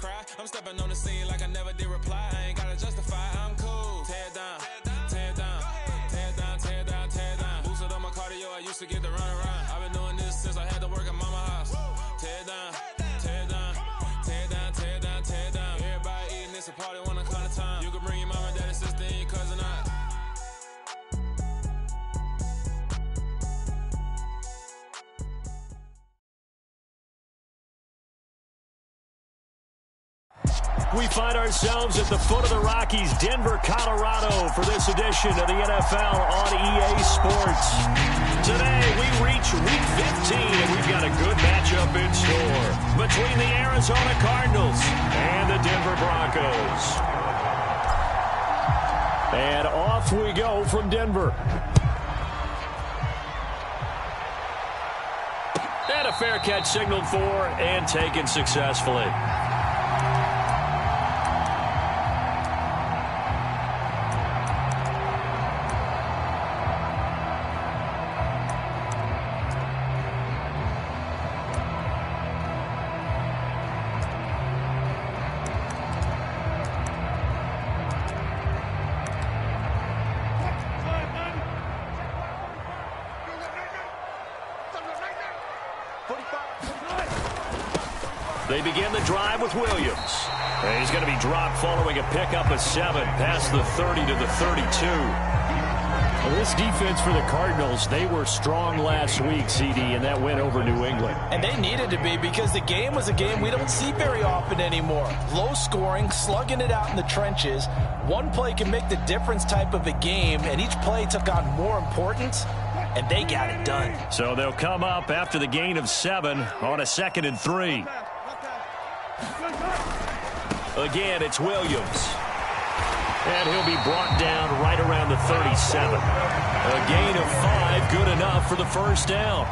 cry. I'm stepping on the scene like I never did reply. I ain't gotta justify, I'm cool. Tear down, tear down, tear down, tear down, tear down. Boosted on my cardio, I used to get the run around. I've been doing this since I had to work at mama house. Tear down, tear down, tear down, tear down, tear down. Everybody eating, it's a party when I come to time. You can bring your mama, daddy, sister, and your cousin out. We find ourselves at the foot of the Rockies, Denver, Colorado, for this edition of the NFL on EA Sports. Today, we reach Week 15, and we've got a good matchup in store between the Arizona Cardinals and the Denver Broncos. And off we go from Denver. And a fair catch signaled for and taken successfully. They begin the drive with Williams. And he's going to be dropped following a pickup of 7 past the 30 to the 32. Well, this defense for the Cardinals, they were strong last week, CD, and that went over New England. And they needed to be because the game was a game we don't see very often anymore. Low scoring, slugging it out in the trenches. One play can make the difference type of a game, and each play took on more importance, and they got it done. So they'll come up after the gain of 7 on a 2nd and 3. Again, it's Williams. And he'll be brought down right around the 37. A gain of 5, good enough for the first down.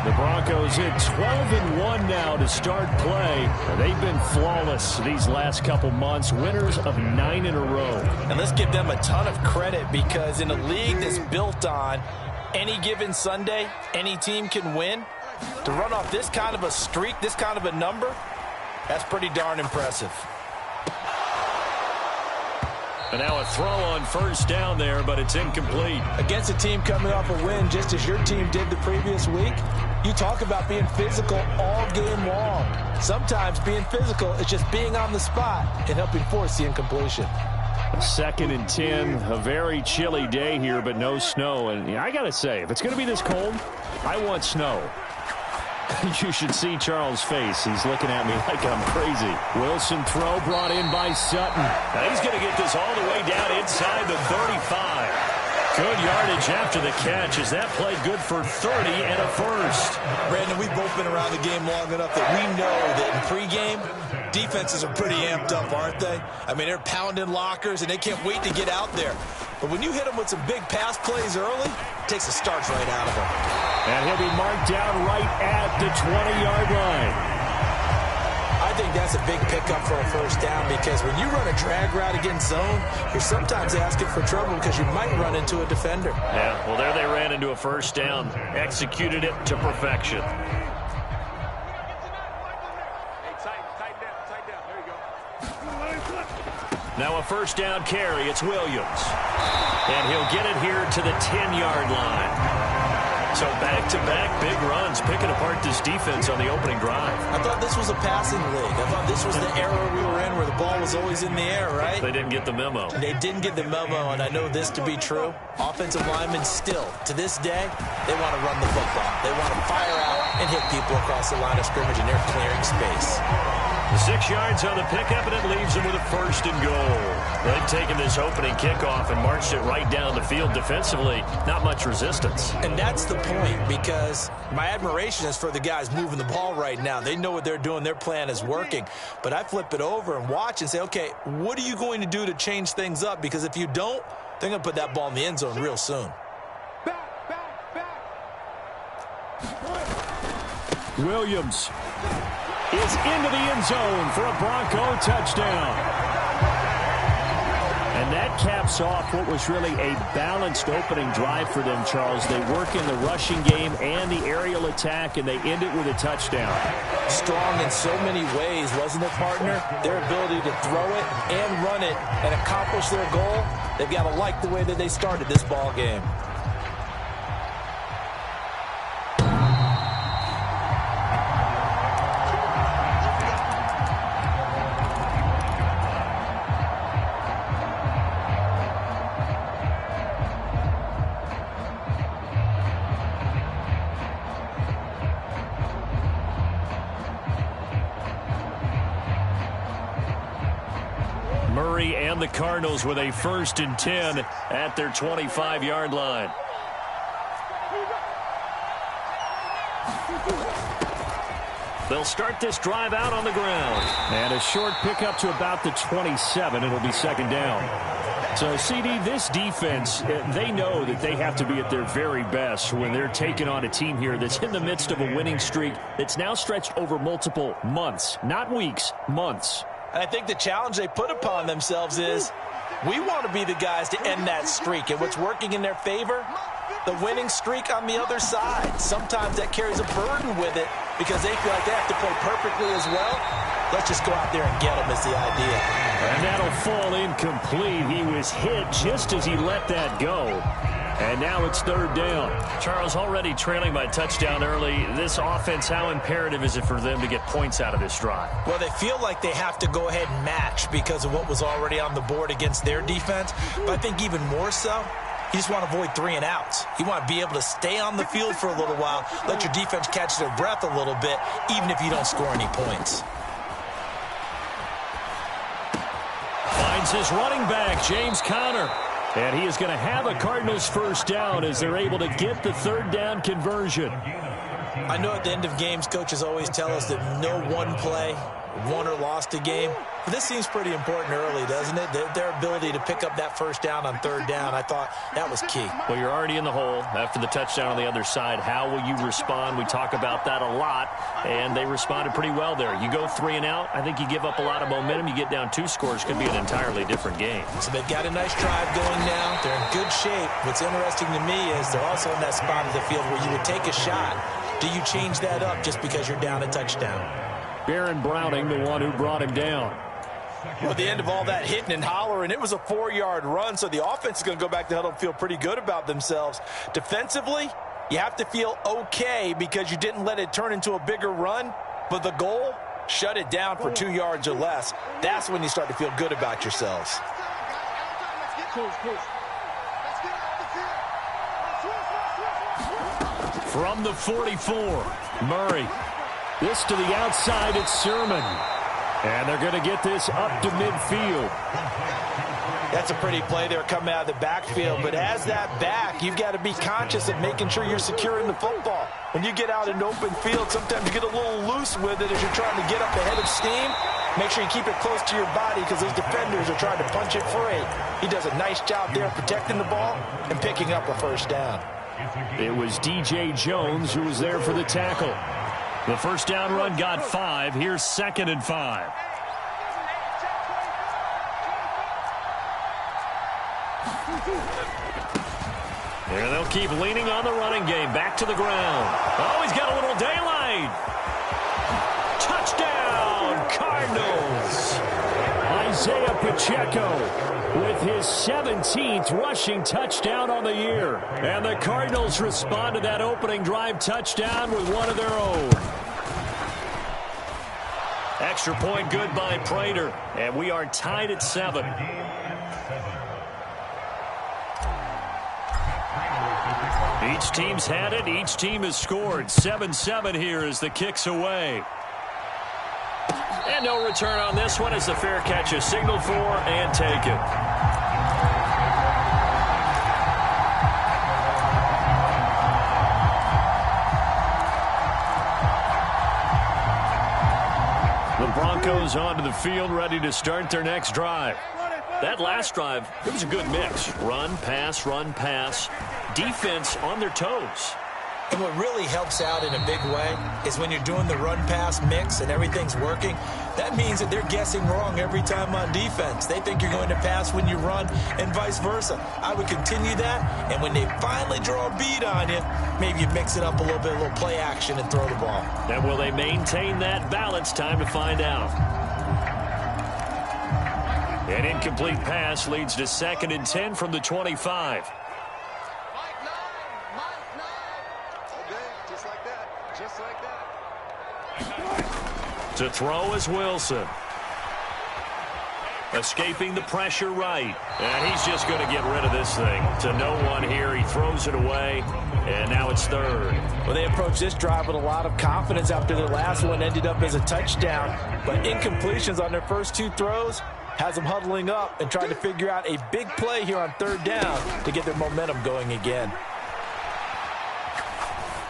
The Broncos hit 12-1 now to start play. They've been flawless these last couple months, winners of 9 in a row. And let's give them a ton of credit because in a league that's built on any given Sunday, any team can win. To run off this kind of a streak, this kind of a number, that's pretty darn impressive. And now a throw on first down there, but it's incomplete. Against a team coming off a win, just as your team did the previous week, you talk about being physical all game long. Sometimes being physical is just being on the spot and helping force the incompletion. 2nd and 10, a very chilly day here, but no snow. And I got to say, if it's going to be this cold, I want snow. You should see Charles' face. He's looking at me like I'm crazy. Wilson throw brought in by Sutton. Now he's going to get this all the way down inside the 35. Good yardage after the catch as that play good for 30 and a first. Brandon, we've both been around the game long enough that we know that in pregame, defenses are pretty amped up, aren't they? I mean, they're pounding lockers, and they can't wait to get out there. But when you hit them with some big pass plays early, it takes the starch right out of them. And he'll be marked down right at the 20-yard line. I think that's a big pickup for a first down because when you run a drag route against zone, you're sometimes asking for trouble because you might run into a defender. Yeah, well, there they ran into a first down. Executed it to perfection. Now a first down carry. It's Williams. And he'll get it here to the 10-yard line. So back-to-back big runs, picking apart this defense on the opening drive. I thought this was a passing league. I thought this was the era we were in where the ball was always in the air, right? They didn't get the memo. They didn't get the memo, and I know this to be true. Offensive linemen still, to this day, they want to run the football. They want to fire out and hit people across the line of scrimmage, and they're clearing space. 6 yards on the pickup, and it leaves them with a 1st and goal. They've taken this opening kickoff and marched it right down the field defensively. Not much resistance. And that's the point, because my admiration is for the guys moving the ball right now. They know what they're doing. Their plan is working. But I flip it over and watch and say, okay, what are you going to do to change things up? Because if you don't, they're going to put that ball in the end zone real soon. Williams is into the end zone for a Bronco touchdown. And that caps off what was really a balanced opening drive for them, Charles. They work in the rushing game and the aerial attack, and they end it with a touchdown. Strong in so many ways, wasn't it, partner? Their ability to throw it and run it and accomplish their goal, they've got to like the way that they started this ball game. Murray and the Cardinals with a 1st and 10 at their 25-yard line. They'll start this drive out on the ground. And a short pickup to about the 27. It'll be 2nd down. So, CD, this defense, they know that they have to be at their very best when they're taking on a team here that's in the midst of a winning streak that's now stretched over multiple months. Not weeks, months. And I think the challenge they put upon themselves is we want to be the guys to end that streak. And what's working in their favor? The winning streak on the other side. Sometimes that carries a burden with it because they feel like they have to play perfectly as well. Let's just go out there and get them is the idea. And that'll fall incomplete. He was hit just as he let that go. And now it's 3rd down. Charles, already trailing by touchdown early. This offense, how imperative is it for them to get points out of this drive? Well, they feel like they have to go ahead and match because of what was already on the board against their defense. But I think even more so, you just want to avoid 3 and outs. You want to be able to stay on the field for a little while, let your defense catch their breath a little bit, even if you don't score any points. Finds his running back, James Conner. And he is going to have a Cardinals 1st down as they're able to get the 3rd down conversion. I know at the end of games, coaches always tell us that no one play won or lost a game. But this seems pretty important early, doesn't it? Their ability to pick up that 1st down on 3rd down, I thought that was key. Well, you're already in the hole after the touchdown on the other side. How will you respond? We talk about that a lot, and they responded pretty well there. You go 3 and out, I think you give up a lot of momentum. You get down 2 scores, could be an entirely different game. So they've got a nice drive going now. They're in good shape. What's interesting to me is they're also in that spot of the field where you would take a shot. Do you change that up just because you're down a touchdown? Baron Browning, the one who brought him down. Well, at the end of all that hitting and hollering, it was a 4-yard run, so the offense is going to go back to huddle and feel pretty good about themselves. Defensively, you have to feel okay because you didn't let it turn into a bigger run, but the goal, shut it down for 2 yards or less. That's when you start to feel good about yourselves. From the 44, Murray. This to the outside, it's Sermon. And they're going to get this up to midfield. That's a pretty play there coming out of the backfield. But as that back, you've got to be conscious of making sure you're securing the football. When you get out in open field, sometimes you get a little loose with it as you're trying to get up ahead of steam. Make sure you keep it close to your body because those defenders are trying to punch it free. He does a nice job there protecting the ball and picking up a 1st down. It was DJ Jones who was there for the tackle. The 1st down run got 5. Here's 2nd and 5. And they'll keep leaning on the running game. Back to the ground. Oh, he's got a little daylight. Touchdown, Cardinals. Isaiah Pacheco with his 17th rushing touchdown on the year. And the Cardinals respond to that opening drive touchdown with one of their own. Extra point good by Prater. And we are tied at 7. Each team's had it. Each team has scored. 7-7 here as the kick's away. And no return on this one as the fair catch is signaled for and taken. The Broncos onto the field, ready to start their next drive. That last drive, it was a good mix. Run, pass, defense on their toes. And what really helps out in a big way is when you're doing the run-pass mix and everything's working, that means that they're guessing wrong every time on defense. They think you're going to pass when you run and vice versa. I would continue that, and when they finally draw a bead on you, maybe you mix it up a little play action and throw the ball. And will they maintain that balance? Time to find out. An incomplete pass leads to 2nd and 10 from the 25. To throw is Wilson. Escaping the pressure right. And he's just going to get rid of this thing. To no one here. He throws it away. And now it's 3rd. Well, they approached this drive with a lot of confidence after their last one ended up as a touchdown. But incompletions on their first 2 throws has them huddling up and trying to figure out a big play here on 3rd down to get their momentum going again.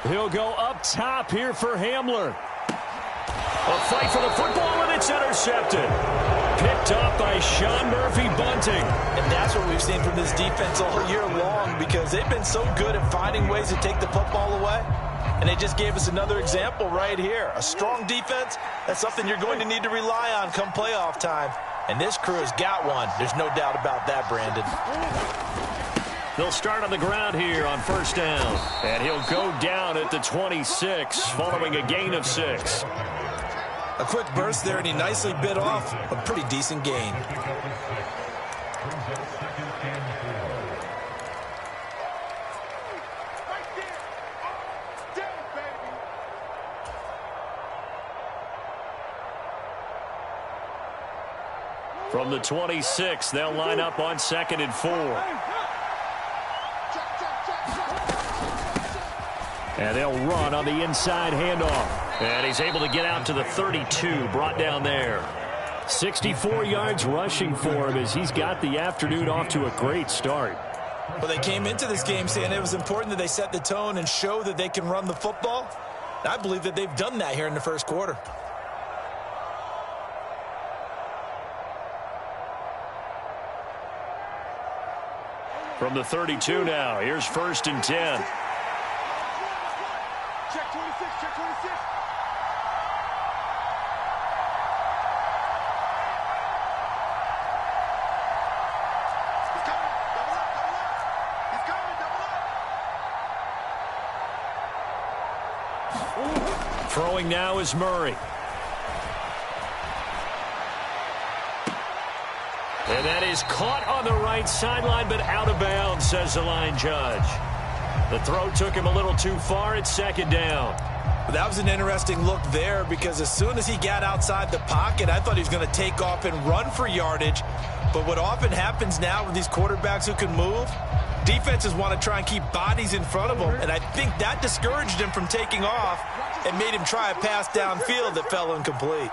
He'll go up top here for Hamler. A fight for the football, and it's intercepted. Picked up by Sean Murphy-Bunting. And that's what we've seen from this defense all year long, because they've been so good at finding ways to take the football away. And they just gave us another example right here. A strong defense, that's something you're going to need to rely on come playoff time. And this crew has got one. There's no doubt about that, Brandon. They'll start on the ground here on 1st down. And he'll go down at the 26 following a gain of 6. A quick burst there, and he nicely bit off a pretty decent gain. From the 26, they'll line up on 2nd and 4. And they'll run on the inside handoff. And he's able to get out to the 32, brought down there. 64 yards rushing for him as he's got the afternoon off to a great start. Well, they came into this game saying it was important that they set the tone and show that they can run the football. And I believe that they've done that here in the first quarter. From the 32 now, here's 1st and 10. Check 26, check 26. He's coming, double up. He's coming, double up. Throwing now is Murray. And that is caught on the right sideline, but out of bounds, says the line judge. The throw took him a little too far. It's 2nd down. That was an interesting look there, because as soon as he got outside the pocket, I thought he was going to take off and run for yardage. But what often happens now with these quarterbacks who can move, defenses want to try and keep bodies in front of them. And I think that discouraged him from taking off and made him try a pass downfield that fell incomplete.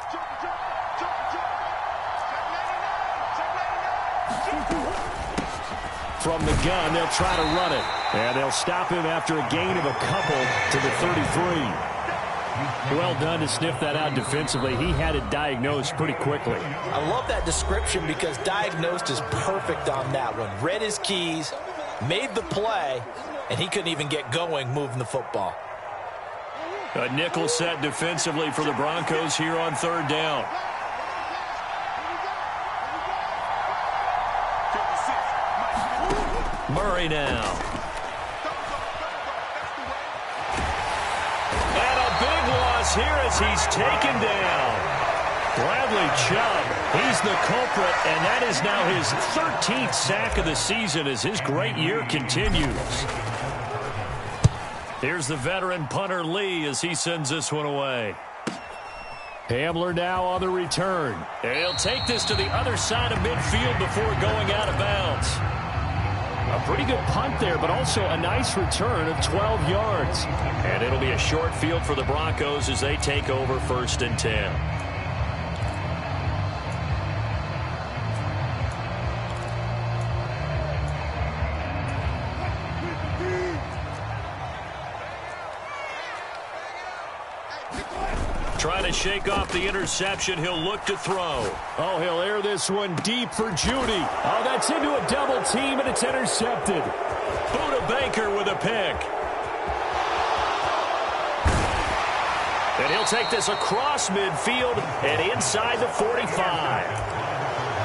From the gun, they'll try to run it. And they'll stop him after a gain of a couple to the 33. Well done to sniff that out defensively. He had it diagnosed pretty quickly. I love that description, because diagnosed is perfect on that one. Read his keys, made the play, and he couldn't even get going moving the football. A nickel set defensively for the Broncos here on 3rd down. Murray now. And a big loss here as he's taken down. Bradley Chubb, he's the culprit, and that is now his 13th sack of the season as his great year continues. Here's the veteran punter Lee as he sends this one away. Hamler now on the return. And he'll take this to the other side of midfield before going out of bounds. A pretty good punt there, but also a nice return of 12 yards. And it'll be a short field for the Broncos as they take over 1st and 10. Trying to shake off the interception. He'll look to throw. Oh, he'll air this one deep for Judy. Oh, that's into a double team, and it's intercepted. Buda Baker with a pick. And he'll take this across midfield and inside the 45.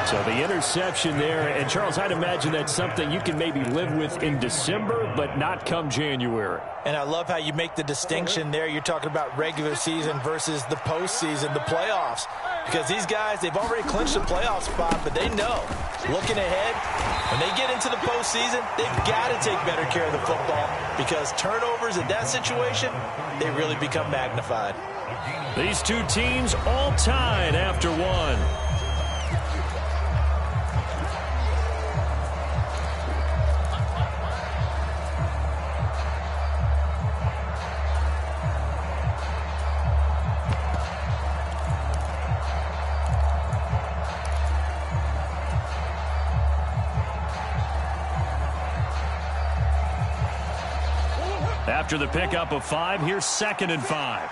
So the interception there. And, Charles, I'd imagine that's something you can maybe live with in December, but not come January. And I love how you make the distinction there. You're talking about regular season versus the postseason, the playoffs. Because these guys, they've already clinched a playoff spot, but they know, looking ahead, when they get into the postseason, they've got to take better care of the football because turnovers in that situation, they really become magnified. These two teams all tied after one. After the pickup of 5, here's 2nd and 5.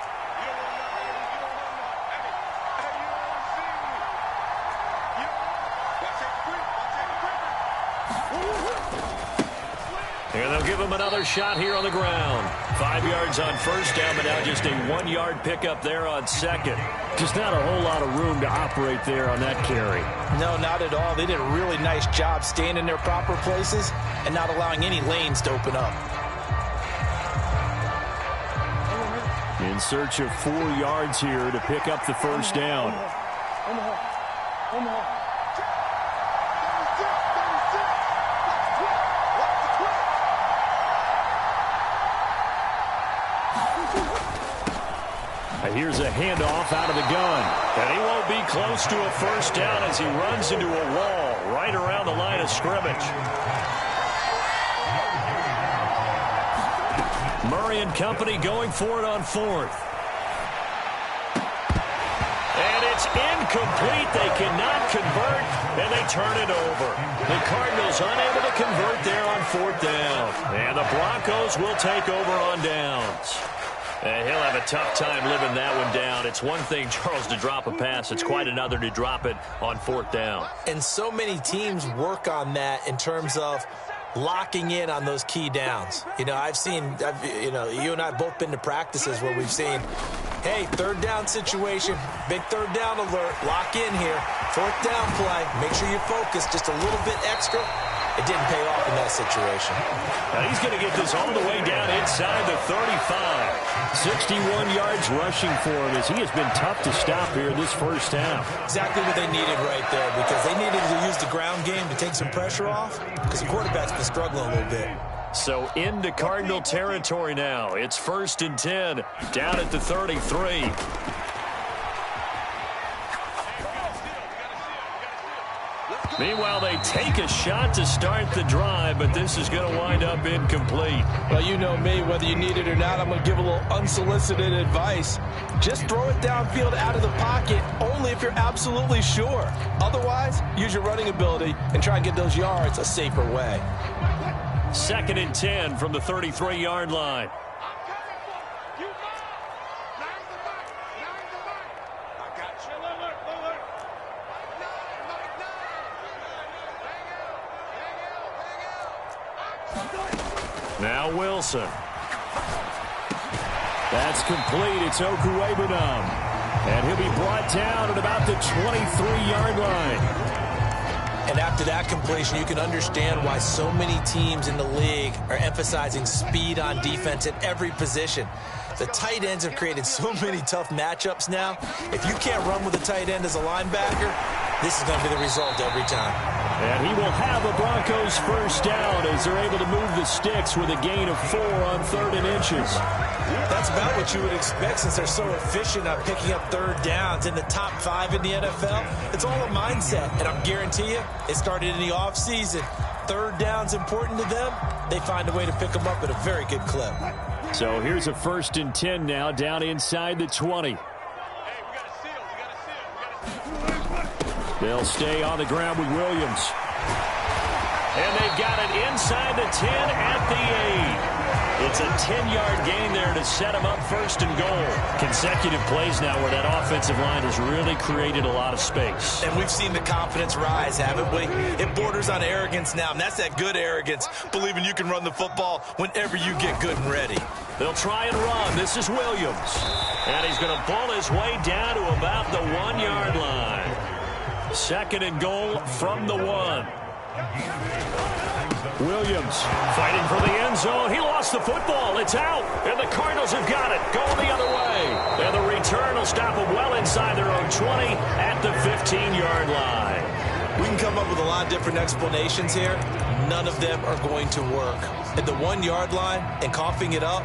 And they'll give him another shot here on the ground. 5 yards on first down, but now just a 1-yard pickup there on 2nd. Just not a whole lot of room to operate there on that carry. No, not at all. They did a really nice job staying in their proper places and not allowing any lanes to open up. In search of 4 yards here to pick up the first down. Here's a handoff out of the gun. And he won't be close to a first down as he runs into a wall right around the line of scrimmage. Murray and company going for it on 4th. And it's incomplete. They cannot convert, and they turn it over. The Cardinals unable to convert there on 4th down. And the Broncos will take over on downs. And he'll have a tough time living that one down. It's one thing, Charles, to drop a pass. It's quite another to drop it on 4th down. And so many teams work on that in terms of locking in on those key downs. You know, you and I have both been to practices where we've seen, hey, 3rd down situation, big 3rd down alert, lock in here, 4th down play, make sure you're focused just a little bit extra. It didn't pay off in that situation. Now he's going to get this all the way down inside the 35. 61 yards rushing for him as he has been tough to stop here this first half. Exactly what they needed right there because they needed to use the ground game to take some pressure off because the quarterback's been struggling a little bit. So into Cardinal territory now. It's 1st and 10 down at the 33. Meanwhile, they take a shot to start the drive, but this is going to wind up incomplete. Well, you know me, whether you need it or not, I'm going to give a little unsolicited advice. Just throw it downfield out of the pocket, only if you're absolutely sure. Otherwise, use your running ability and try and get those yards a safer way. 2nd and 10 from the 33-yard line. Now Wilson. That's complete. It's Okuwebunam. And he'll be brought down at about the 23-yard line. And after that completion, you can understand why so many teams in the league are emphasizing speed on defense at every position. The tight ends have created so many tough matchups now. If you can't run with a tight end as a linebacker, this is going to be the result every time. And he will have a Broncos first down as they're able to move the sticks with a gain of 4 on 3rd and inches. That's about what you would expect since they're so efficient on picking up 3rd downs in the top 5 in the NFL. It's all a mindset, and I guarantee you, it started in the offseason. 3rd down's important to them. They find a way to pick them up at a very good clip. So here's a 1st and 10 now down inside the 20. They'll stay on the ground with Williams. And they've got it inside the 10 at the 8. It's a 10-yard gain there to set them up 1st and goal. Consecutive plays now where that offensive line has really created a lot of space. And we've seen the confidence rise, haven't we? It borders on arrogance now, and that's that good arrogance, believing you can run the football whenever you get good and ready. They'll try and run. This is Williams. And he's going to pull his way down to about the 1-yard line. 2nd and goal from the 1. Williams fighting for the end zone. He lost the football. It's out. And the Cardinals have got it. Going the other way. And the return will stop them well inside their own 20 at the 15-yard line. We can come up with a lot of different explanations here. None of them are going to work. At the 1-yard line and coughing it up,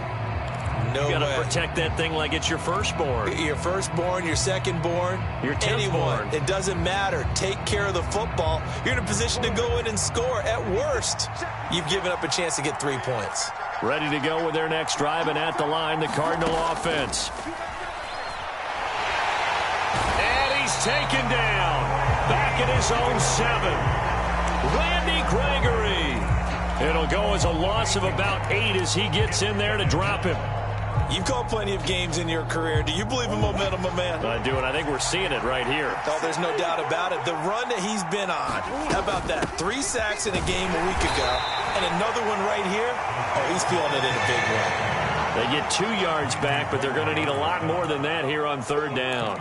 no way. You got to protect that thing like it's your firstborn. Your firstborn, your secondborn, your anyone. It doesn't matter. Take care of the football. You're in a position to go in and score. At worst, you've given up a chance to get 3 points. Ready to go with their next drive, and at the line, the Cardinal offense. And he's taken down. Back at his own 7. Randy Gregory. It'll go as a loss of about 8 as he gets in there to drop him. You've called plenty of games in your career. Do you believe in momentum, my man? I do, and I think we're seeing it right here. Oh, there's no doubt about it. The run that he's been on. How about that? 3 sacks in a game a week ago, and another one right here. Oh, he's feeling it in a big way. They get 2 yards back, but they're going to need a lot more than that here on 3rd down.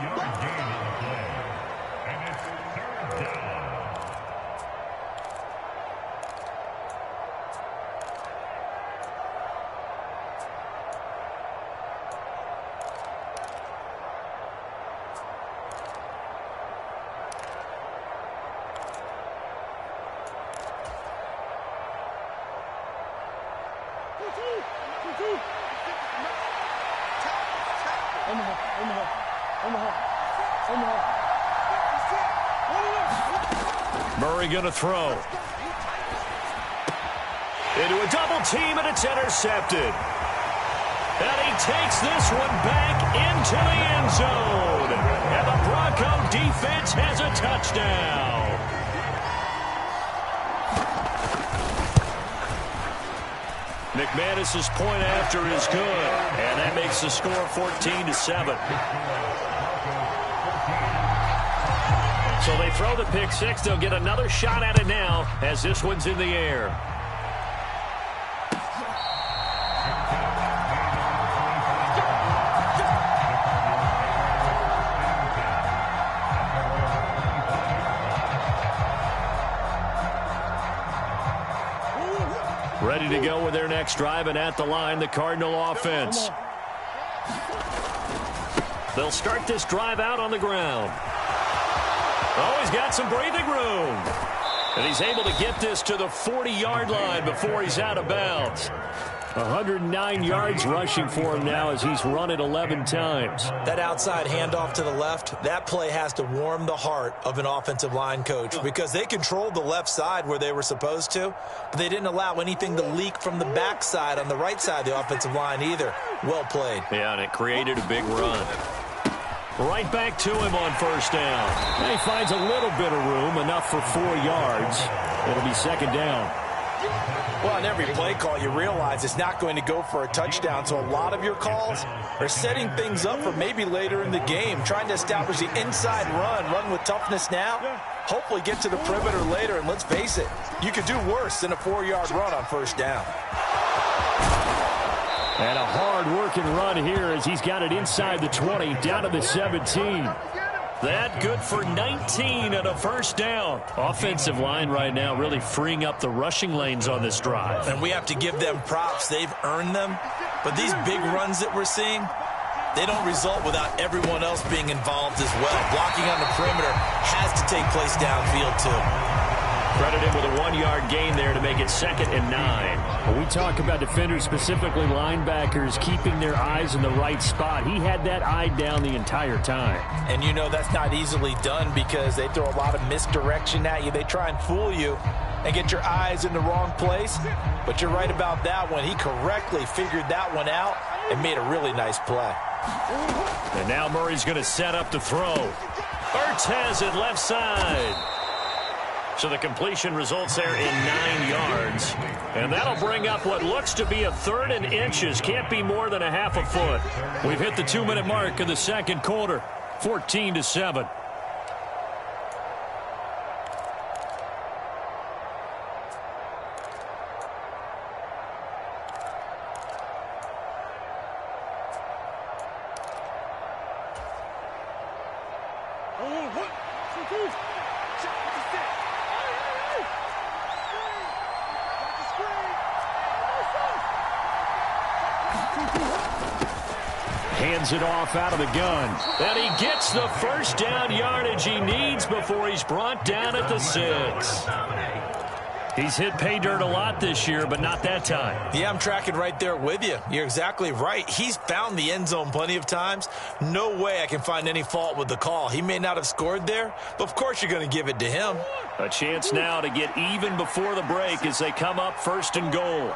Murray going to throw. Into a double team, and it's intercepted. And he takes this one back into the end zone. And the Bronco defense has a touchdown. McManus's point after is good. And that makes the score 14-7. So they throw the pick 6. They'll get another shot at it now as this one's in the air. Ready to go with their next drive, and at the line, the Cardinal offense. They'll start this drive out on the ground. Oh, he's got some breathing room. And he's able to get this to the 40-yard line before he's out of bounds. 109 yards rushing for him now as he's run it 11 times. That outside handoff to the left, that play has to warm the heart of an offensive line coach because they controlled the left side where they were supposed to, but they didn't allow anything to leak from the backside on the right side of the offensive line either. Well played. Yeah, and it created a big run. Right back to him on 1st down. And he finds a little bit of room, enough for 4 yards. It'll be 2nd down. Well, on every play call, you realize it's not going to go for a touchdown, so a lot of your calls are setting things up for maybe later in the game, trying to establish the inside run with toughness now, hopefully get to the perimeter later, and let's face it, you could do worse than a 4-yard run on 1st down. And a hard-working run here as he's got it inside the 20, down to the 17. That good for 19 and a 1st down. Offensive line right now really freeing up the rushing lanes on this drive. And we have to give them props. They've earned them. But these big runs that we're seeing, they don't result without everyone else being involved as well. Blocking on the perimeter has to take place downfield too. Credit him with a 1-yard gain there to make it 2nd and 9. When we talk about defenders, specifically linebackers, keeping their eyes in the right spot, he had that eye down the entire time. And you know that's not easily done because they throw a lot of misdirection at you. They try and fool you and get your eyes in the wrong place. But you're right about that one. He correctly figured that one out and made a really nice play. And now Murray's going to set up to throw. Ertz has it left side. So the completion results there in 9 yards. And that'll bring up what looks to be a 3rd and inches. Can't be more than a half a foot. We've hit the 2-minute mark of the 2nd quarter. 14-7. Hands it off out of the gun. And he gets the first down yardage he needs before he's brought down at the 6. He's hit pay dirt a lot this year, but not that time. Yeah, I'm tracking right there with you. You're exactly right. He's found the end zone plenty of times. No way I can find any fault with the call. He may not have scored there, but of course you're going to give it to him. A chance now to get even before the break as they come up 1st and goal.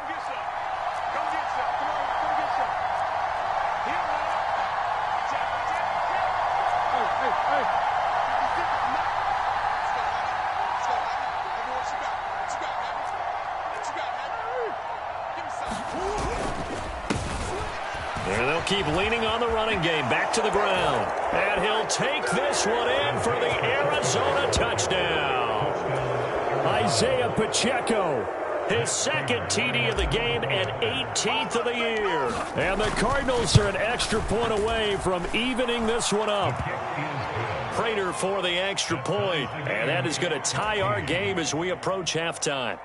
Keep leaning on the running game. Back to the ground. And he'll take this one in for the Arizona touchdown. Isaiah Pacheco, his 2nd TD of the game and 18th of the year. And the Cardinals are an extra point away from evening this one up. Prater for the extra point. And that is going to tie our game as we approach halftime.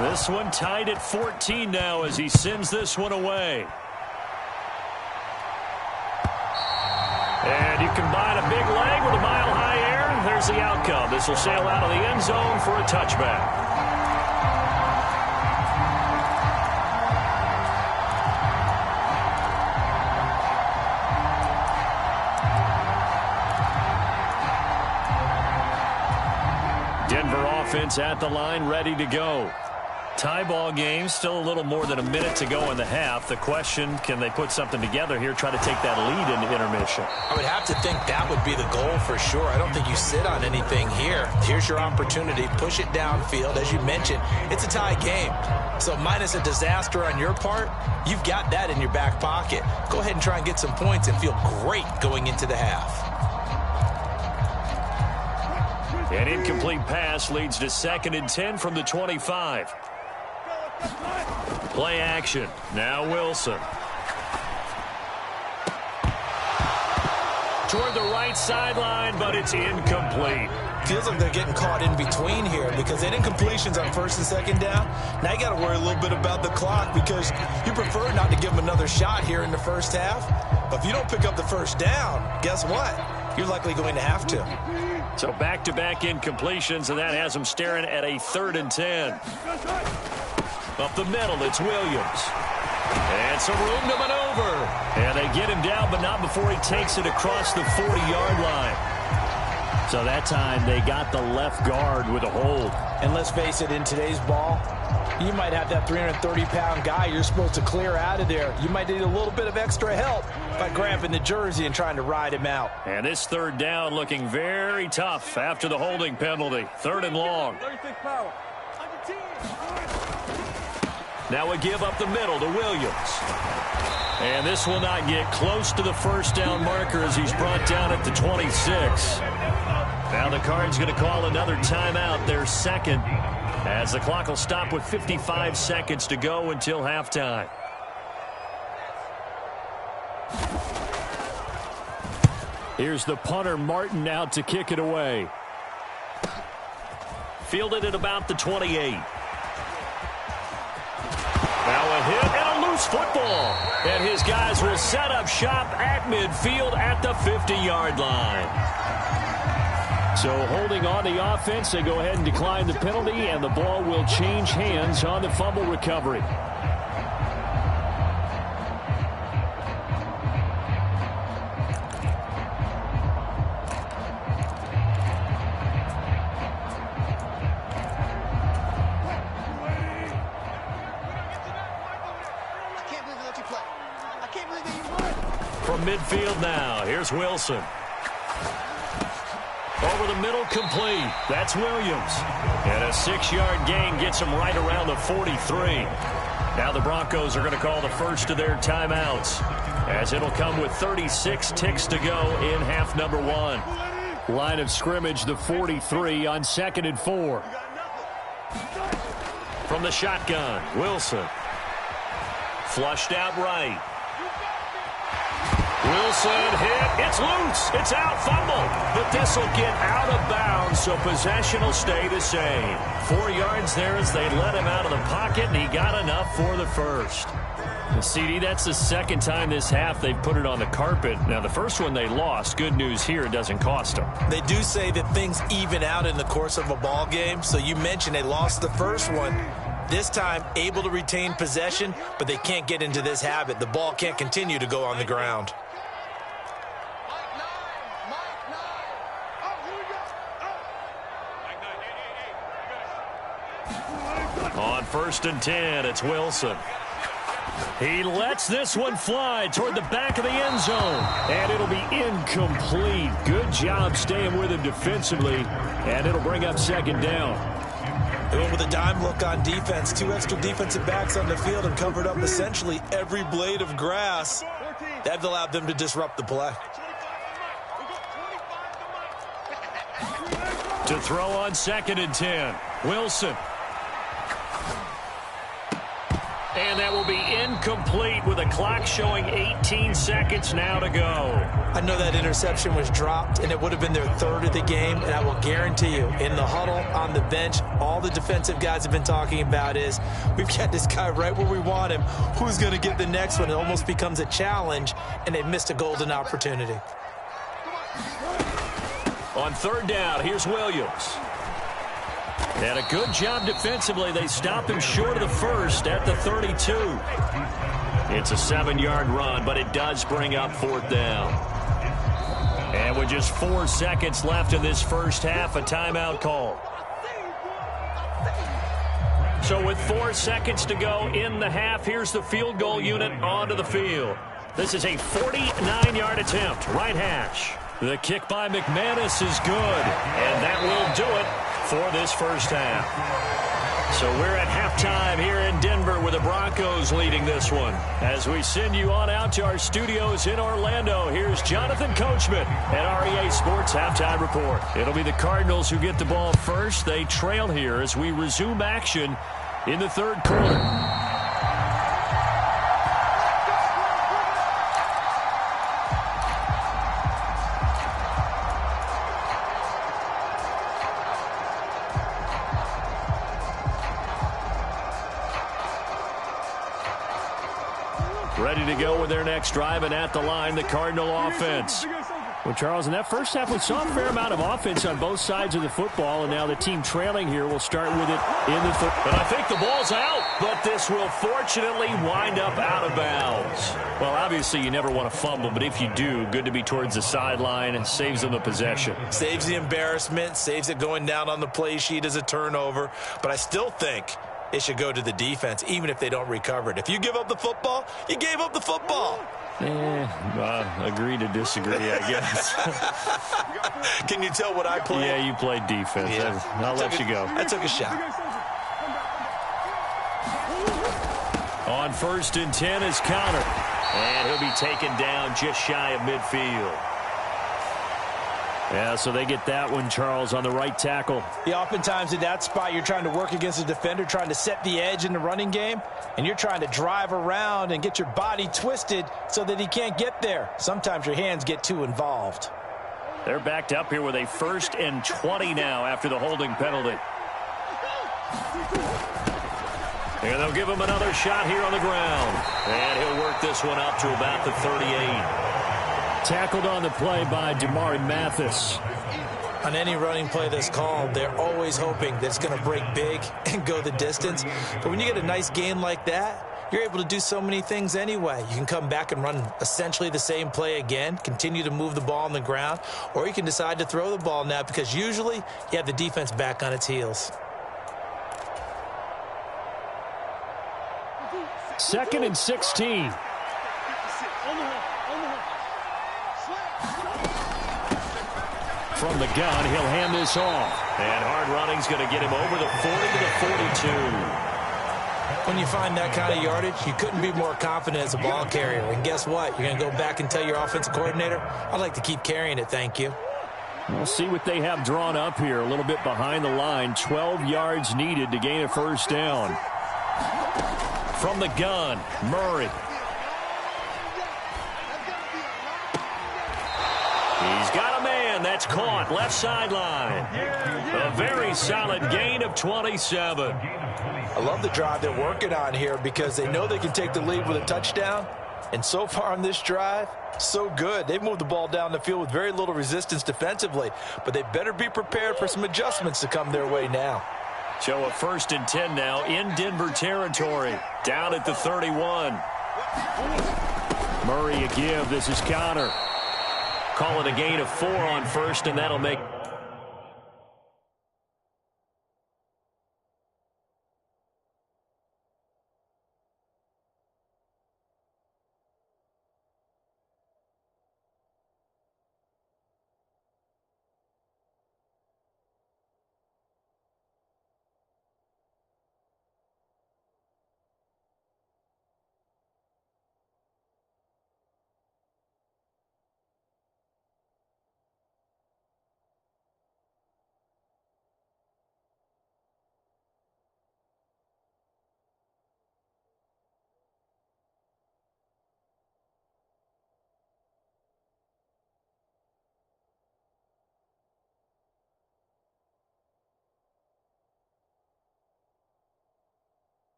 This one tied at 14 now as he sends this one away. And you combine a big leg with a mile-high air. There's the outcome. This will sail out of the end zone for a touchback. Denver offense at the line, ready to go. Tie ball game, still a little more than a minute to go in the half. The question, can they put something together here, try to take that lead into intermission? I would have to think that would be the goal for sure. I don't think you sit on anything here. Here's your opportunity. Push it downfield. As you mentioned, it's a tie game. So minus a disaster on your part, you've got that in your back pocket. Go ahead and try and get some points and feel great going into the half. An incomplete pass leads to 2nd and 10 from the 25. Play action. Now Wilson. Toward the right sideline, but it's incomplete. Feels like they're getting caught in between here because they did incompletions on 1st and 2nd down. Now you got to worry a little bit about the clock because you prefer not to give them another shot here in the first half. But if you don't pick up the first down, guess what? You're likely going to have to. So back-to-back incompletions, and that has them staring at a 3rd and 10. Up the middle, it's Williams. And some room to maneuver. And they get him down, but not before he takes it across the 40-yard line. So that time they got the left guard with a hold. And let's face it, in today's ball, you might have that 330-pound guy you're supposed to clear out of there. You might need a little bit of extra help by grabbing the jersey and trying to ride him out. And this 3rd down looking very tough after the holding penalty. 3rd and long. Now a give up the middle to Williams. And this will not get close to the first down marker as he's brought down at the 26. Now the Cards going to call another timeout, their 2nd, as the clock will stop with 55 seconds to go until halftime. Here's the punter, Martin, out to kick it away. Fielded at about the 28. Now a hit and a loose football. And his guys will set up shop at midfield at the 50-yard line. So holding on the offense, they go ahead and decline the penalty, and the ball will change hands on the fumble recovery. From midfield now, here's Wilson. Over the middle, complete. That's Williams. And a 6-yard gain gets him right around the 43. Now the Broncos are going to call the first of their timeouts, as it'll come with 36 ticks to go in half number 1. Line of scrimmage, the 43 on 2nd and 4. From the shotgun, Wilson. Flushed out right. Wilson hit. It's loose. It's out. Fumble. But this will get out of bounds, so possession will stay the same. 4 yards there as they let him out of the pocket, and he got enough for the first. CD, that's the second time this half they've put it on the carpet. Now, the first one they lost. Good news here, it doesn't cost them. They do say that things even out in the course of a ball game. So you mentioned they lost the first one. This time, able to retain possession, but they can't get into this habit. The ball can't continue to go on the ground. On 1st and 10, it's Wilson. He lets this one fly toward the back of the end zone, and it'll be incomplete. Good job staying with him defensively, and it'll bring up 2nd down. They went with a dime look on defense. 2 extra defensive backs on the field and covered up essentially every blade of grass. That allowed them to disrupt the play. To throw on 2nd and 10, Wilson. And that will be incomplete with a clock showing 18 seconds now to go. I know that interception was dropped, and it would have been their 3rd of the game, and I will guarantee you, in the huddle, on the bench, all the defensive guys have been talking about is, we've got this guy right where we want him. Who's going to get the next one? It almost becomes a challenge, and they've missed a golden opportunity. On 3rd down, here's Williams. And a good job defensively. They stopped him short of the first at the 32. It's a 7-yard run, but it does bring up 4th down. And with just 4 seconds left in this first half, a timeout call. So with 4 seconds to go in the half, here's the field goal unit onto the field. This is a 49-yard attempt, right hash. The kick by McManus is good, and that will do it for this first half. So we're at halftime here in Denver with the Broncos leading this one. As we send you on out to our studios in Orlando, here's Jonathan Coachman at REA Sports Halftime Report. It'll be the Cardinals who get the ball first. They trail here as we resume action in the 3rd quarter. Ready to go with their next drive, and at the line, the Cardinal offense. Well, Charles, in that first half, we saw a fair amount of offense on both sides of the football, and now the team trailing here will start with it in the 3rd. But I think the ball's out, but this will fortunately wind up out of bounds. Well, obviously, you never want to fumble, but if you do, good to be towards the sideline. It saves them the possession. Saves the embarrassment, saves it going down on the play sheet as a turnover, but I still think it should go to the defense, even if they don't recover it. If you give up the football, you gave up the football. Agree to disagree, I guess. Can you tell what I played? Yeah, you played defense. Yeah. I'll let you go. I took a shot. On 1st and 10 is Connor. And he'll be taken down just shy of midfield. Yeah, so they get that one, Charles, on the right tackle. Yeah, oftentimes in that spot, you're trying to work against a defender, trying to set the edge in the running game, and you're trying to drive around and get your body twisted so that he can't get there. Sometimes your hands get too involved. They're backed up here with a 1st and 20 now after the holding penalty. And they'll give him another shot here on the ground. And he'll work this one up to about the 38. Tackled on the play by Damari Mathis. On any running play that's called, they're always hoping that it's going to break big and go the distance. But when you get a nice gain like that, you're able to do so many things anyway. You can come back and run essentially the same play again, continue to move the ball on the ground, or you can decide to throw the ball now because usually you have the defense back on its heels. 2nd and 16. From the gun, he'll hand this off. And hard running's going to get him over the 40 to the 42. When you find that kind of yardage, you couldn't be more confident as a ball carrier. And guess what? You're going to go back and tell your offensive coordinator, I'd like to keep carrying it, thank you. We'll see what they have drawn up here. A little bit behind the line. 12 yards needed to gain a 1st down. From the gun, Murray. That's caught. Left sideline. A very solid gain of 27. I love the drive they're working on here because they know they can take the lead with a touchdown. And so far on this drive, so good. They've moved the ball down the field with very little resistance defensively. But they better be prepared for some adjustments to come their way now. So a 1st and 10 now in Denver territory. Down at the 31. Murray a give. This is Connor. Call it a gain of 4 on 1st, and that'll make...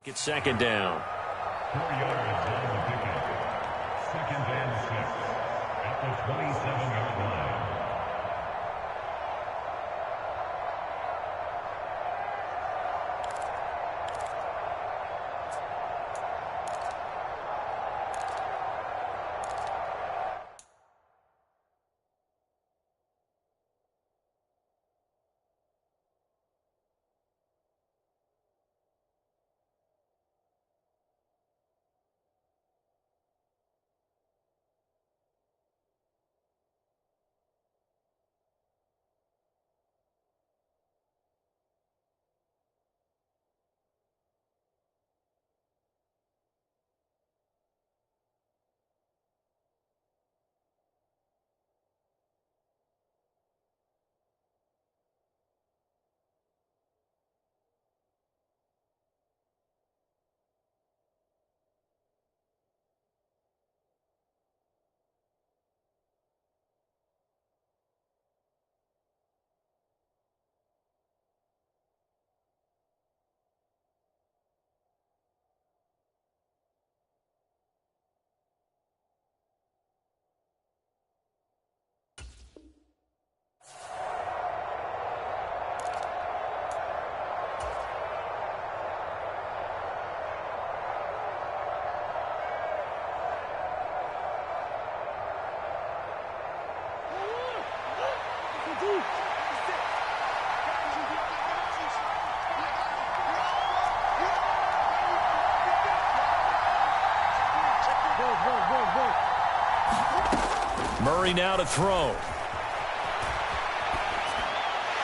It's 2nd down. 4 yards on the pickup. 2nd and 6 at the 27-yard line. Murray now to throw.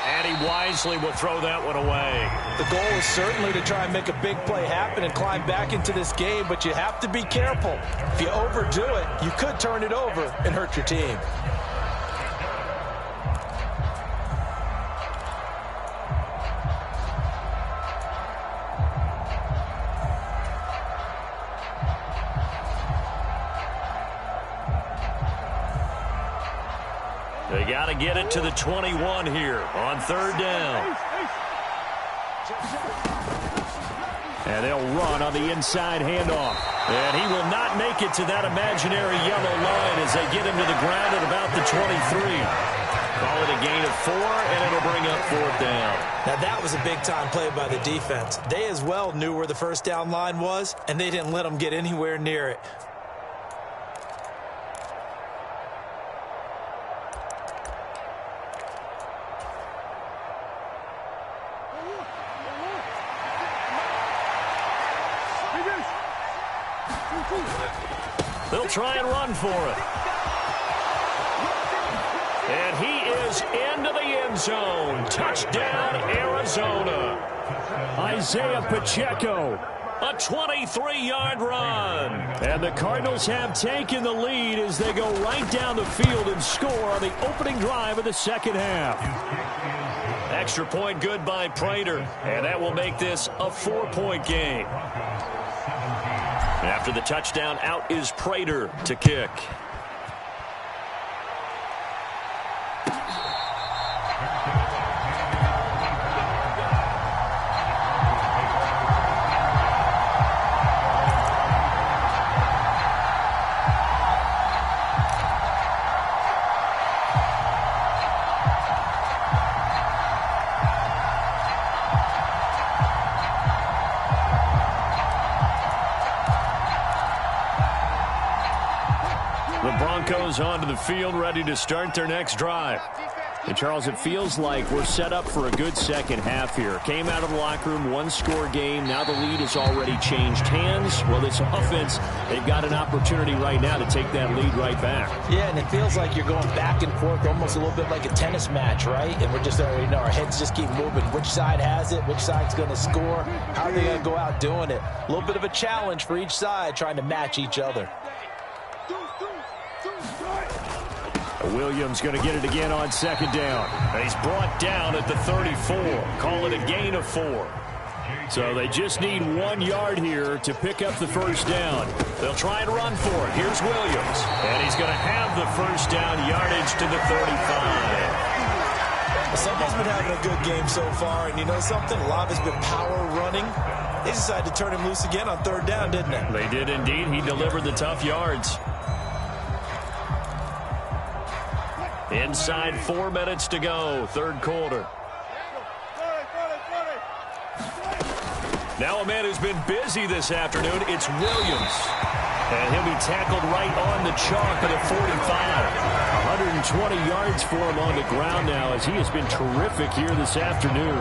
And he wisely will throw that one away. The goal is certainly to try and make a big play happen and climb back into this game, but you have to be careful. If you overdo it, you could turn it over and hurt your team. They got to get it to the 21 here on 3rd down. And they'll run on the inside handoff. And he will not make it to that imaginary yellow line as they get him to the ground at about the 23. Call it a gain of 4, and it'll bring up 4th down. Now, that was a big-time play by the defense. They as well knew where the first down line was, and they didn't let them get anywhere near it. They'll try and run for it. And he is into the end zone. Touchdown, Arizona. Isaiah Pacheco, a 23-yard run. And the Cardinals have taken the lead as they go right down the field and score on the opening drive of the second half. Extra point good by Prater, and that will make this a 4-point game. After the touchdown, out is Prater to kick. Broncos onto the field, ready to start their next drive. And Charles, it feels like we're set up for a good second half here. Came out of the locker room, one-score game. Now the lead has already changed hands. Well, this offense, they've got an opportunity right now to take that lead right back. Yeah, and it feels like you're going back and forth, almost a little bit like a tennis match, right? And we're just, our heads just keep moving. Which side has it? Which side's going to score? How are they going to go out doing it? A little bit of a challenge for each side, trying to match each other. Williams going to get it again on second down. And he's brought down at the 34. Call it a gain of 4. So they just need 1 yard here to pick up the first down. They'll try and run for it. Here's Williams. And he's going to have the first down, yardage to the 35. Someone's been having a good game so far, and you know something? A lot has been power running. They decided to turn him loose again on third down, didn't they? They did indeed. He delivered the tough yards. Inside 4 minutes to go, third quarter. Now a man who's been busy this afternoon, it's Williams. And he'll be tackled right on the chalk at the 45. 120 yards for him on the ground now as he has been terrific here this afternoon.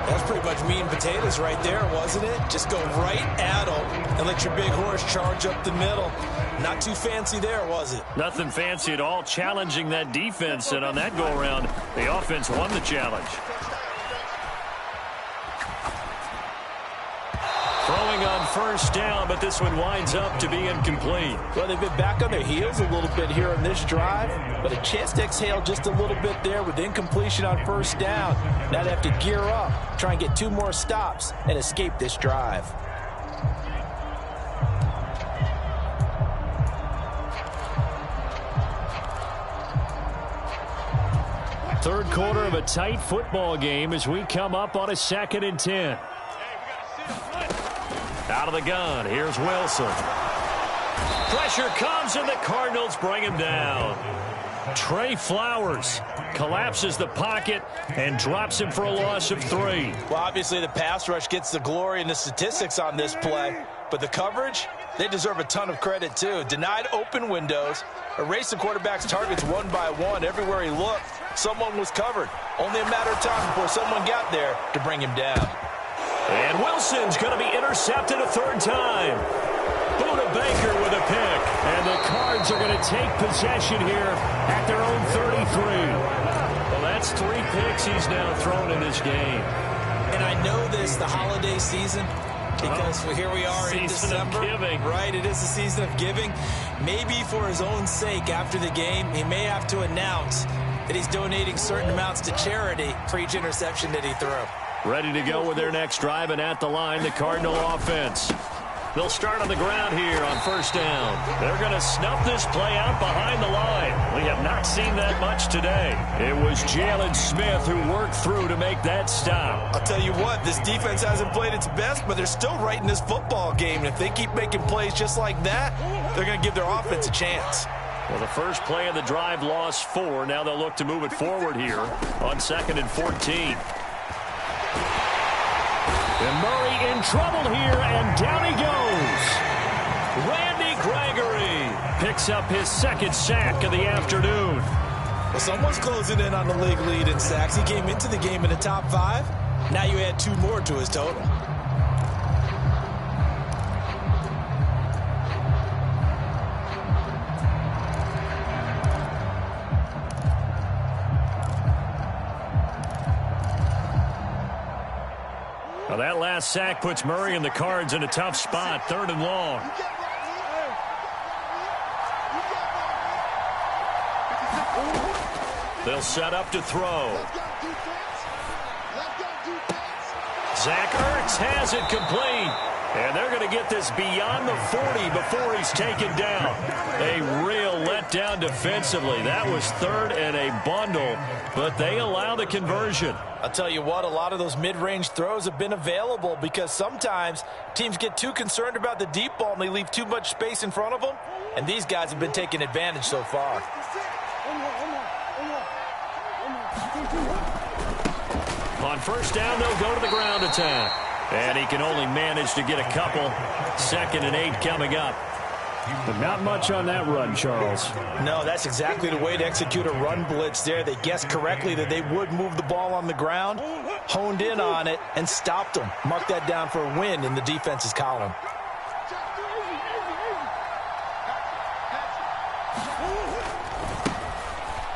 That's pretty much meat and potatoes right there, wasn't it? Just go right at him and let your big horse charge up the middle. Not too fancy there, was it? Nothing fancy at all, challenging that defense, and on that go-around, the offense won the challenge. Throwing on first down, but this one winds up to be incomplete. Well, they've been back on their heels a little bit here on this drive, but a chance to exhale just a little bit there with incompletion on first down. Now they have to gear up, try and get 2 more stops, and escape this drive. Third quarter of a tight football game as we come up on a 2nd and 10. Out of the gun, here's Wilson. Pressure comes, and the Cardinals bring him down. Trey Flowers collapses the pocket and drops him for a loss of 3. Well, obviously the pass rush gets the glory and the statistics on this play, but the coverage, they deserve a ton of credit too. Denied open windows, erased the quarterback's targets one by one. Everywhere he looked, someone was covered. Only a matter of time before someone got there to bring him down. And Wilson's going to be intercepted a 3rd time. Buda Baker with a pick. And the Cards are going to take possession here at their own 33. Well, that's 3 picks he's now thrown in this game. And I know this, the holiday season, because here we are in December. Season of giving. Right, it is the season of giving. Maybe for his own sake after the game, he may have to announce that he's donating certain amounts to charity for each interception that he threw. Ready to go with their next drive, and at the line, the Cardinal offense. They'll start on the ground here on first down. They're going to snuff this play out behind the line. We have not seen that much today. It was Jalen Smith who worked through to make that stop. I'll tell you what, this defense hasn't played its best, but they're still right in this football game. And if they keep making plays just like that, they're going to give their offense a chance. Well, the first play of the drive lost 4. Now they'll look to move it forward here on 2nd and 14. And Murray in trouble here, and down he goes. Randy Gregory picks up his 2nd sack of the afternoon. Well, someone's closing in on the league lead in sacks. He came into the game in the top 5. Now you add 2 more to his total. Well, that last sack puts Murray and the Cards in a tough spot, 3rd and long. They'll set up to throw. Zach Ertz has it complete. And they're going to get this beyond the 40 before he's taken down. A real letdown defensively. That was 3rd and a bundle, but they allow the conversion. I'll tell you what, a lot of those mid-range throws have been available because sometimes teams get too concerned about the deep ball and they leave too much space in front of them. And these guys have been taking advantage so far. On 1st down, they'll go to the ground attack. And he can only manage to get a couple. 2nd and 8 coming up. But not much on that run, Charles. No, that's exactly the way to execute a run blitz there. They guessed correctly that they would move the ball on the ground, honed in on it, and stopped them. Mark that down for a win in the defense's column.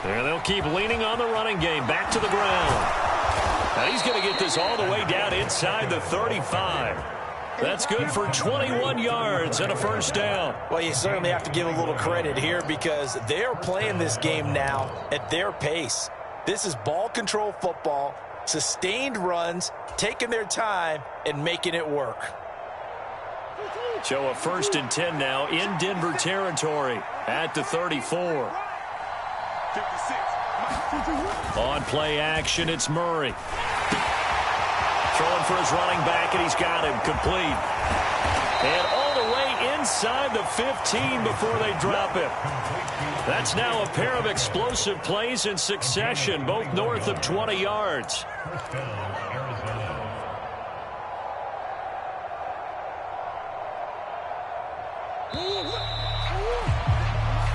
And they'll keep leaning on the running game. Back to the ground. Now he's going to get this all the way down inside the 35. That's good for 21 yards and a 1st down. Well, you certainly have to give a little credit here because they're playing this game now at their pace. This is ball control football, sustained runs, taking their time, and making it work. So a 1st and 10 now in Denver territory at the 34. 56. On play action, it's Murray. Throwing for his running back, and he's got him complete. And all the way inside the 15 before they drop him. That's now a pair of explosive plays in succession, both north of 20 yards.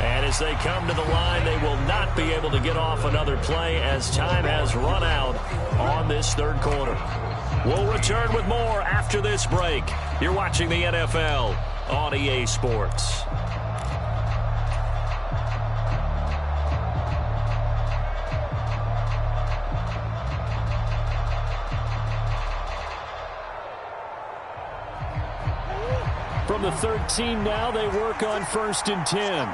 And as they come to the line, they will not be able to get off another play as time has run out on this 3rd quarter. We'll return with more after this break. You're watching the NFL on EA Sports. From the 13 now, they work on 1st and 10.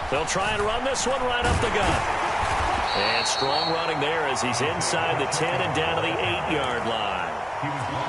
They'll try and run this one right up the gut. And strong running there as he's inside the 10 and down to the 8-yard line.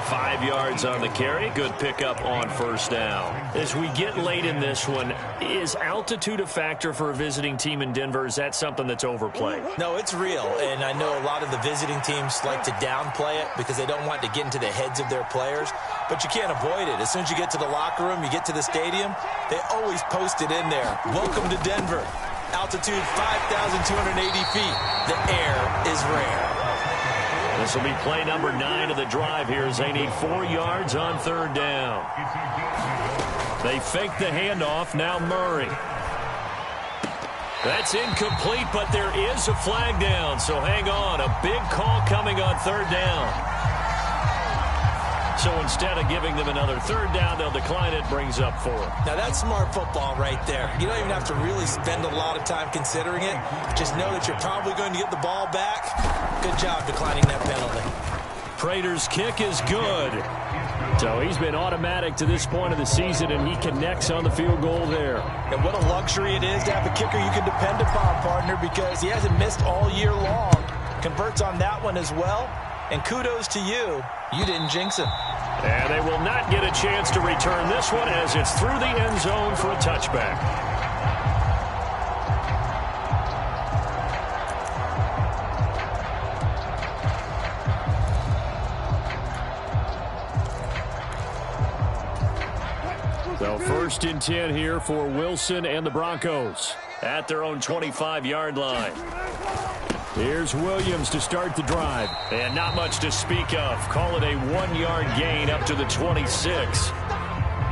5 yards on the carry. Good pickup on 1st down. As we get late in this one, is altitude a factor for a visiting team in Denver? Is that something that's overplayed? No, it's real, and I know a lot of the visiting teams like to downplay it because they don't want to get into the heads of their players, but you can't avoid it. As soon as you get to the locker room, you get to the stadium, they always post it in there. Welcome to Denver. Altitude 5,280 feet. The air is rare. This will be play number 9 of the drive here as they need 4 yards on 3rd down. They fake the handoff. Now Murray. That's incomplete, but there is a flag down, so hang on. A big call coming on 3rd down. So instead of giving them another 3rd down, they'll decline it, brings up 4. Now that's smart football right there. You don't even have to really spend a lot of time considering it. Just know that you're probably going to get the ball back. Good job declining that penalty. Prater's kick is good. So he's been automatic to this point of the season, and he connects on the field goal there. And what a luxury it is to have a kicker you can depend upon, partner, because he hasn't missed all year long. Converts on that one as well. And kudos to you. You didn't jinx him. And they will not get a chance to return this one as it's through the end zone for a touchback. So 1st and 10 here for Wilson and the Broncos at their own 25-yard line. Here's Williams to start the drive. And not much to speak of. Call it a 1-yard gain up to the 26.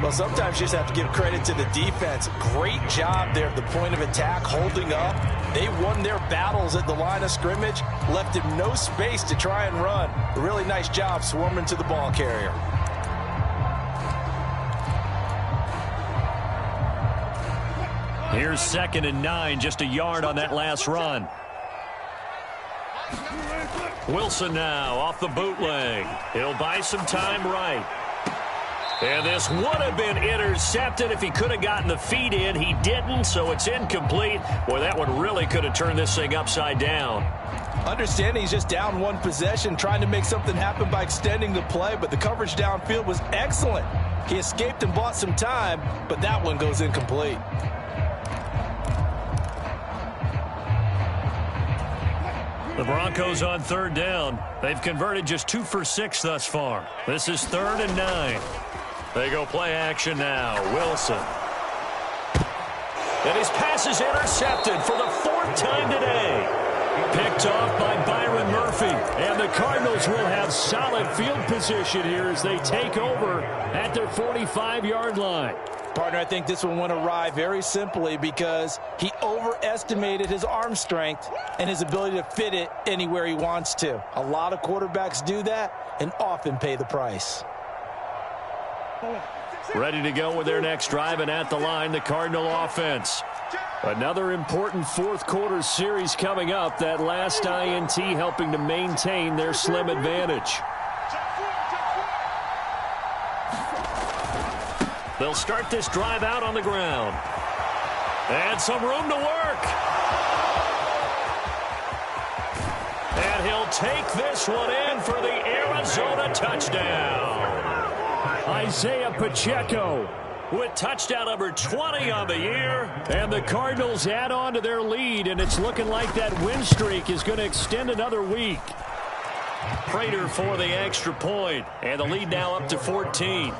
Well, sometimes you just have to give credit to the defense. Great job there at the point of attack, holding up. They won their battles at the line of scrimmage, left him no space to try and run. A really nice job swarming to the ball carrier. Here's 2nd and 9, just a yard on that last run. Wilson now off the bootleg. He'll buy some time right. And this would have been intercepted if he could have gotten the feet in. He didn't, so it's incomplete. Boy, that one really could have turned this thing upside down. Understanding he's just down one possession, trying to make something happen by extending the play, but the coverage downfield was excellent. He escaped and bought some time, but that one goes incomplete. The Broncos on 3rd down. They've converted just 2 for 6 thus far. This is 3rd and 9. They go play action now. Wilson. And his pass is intercepted for the 4th time today. Picked off by Byron Murphy. And the Cardinals will have solid field position here as they take over at their 45-yard line. Partner, I think this one went awry very simply because he overestimated his arm strength and his ability to fit it anywhere he wants to. A lot of quarterbacks do that and often pay the price. Ready to go with their next drive, and at the line, the Cardinal offense. Another important 4th quarter series coming up. That last INT helping to maintain their slim advantage. They'll start this drive out on the ground. And some room to work. And he'll take this one in for the Arizona touchdown. Isaiah Pacheco with touchdown number 20 on the year. And the Cardinals add on to their lead, and it's looking like that win streak is going to extend another week. Prater for the extra point, and the lead now up to 14.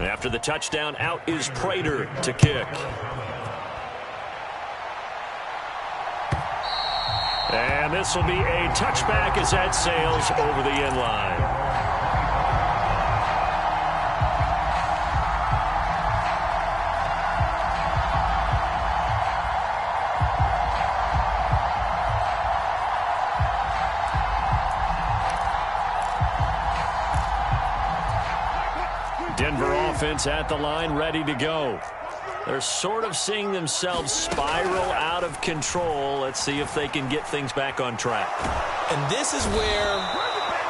After the touchdown, out is Prater to kick. And this will be a touchback as that sails over the end line. Denver offense at the line, ready to go. They're sort of seeing themselves spiral out of control. Let's see if they can get things back on track. And this is where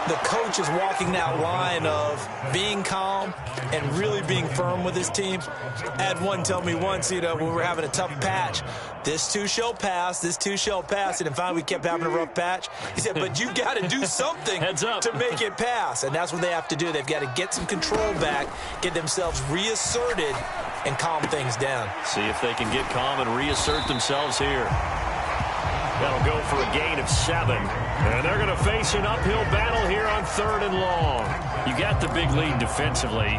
the coach is walking that line of being calm and really being firm with his team. I had one tell me once, when we were having a tough patch, this too shall pass, this too shall pass. And finally we kept having a rough patch. He said, but you've got to do something to make it pass. And that's what they have to do. They've got to get some control back, get themselves reasserted, and calm things down. See if they can get calm and reassert themselves here. That'll go for a gain of 7. And they're going to face an uphill battle here on 3rd and long. You got the big lead defensively.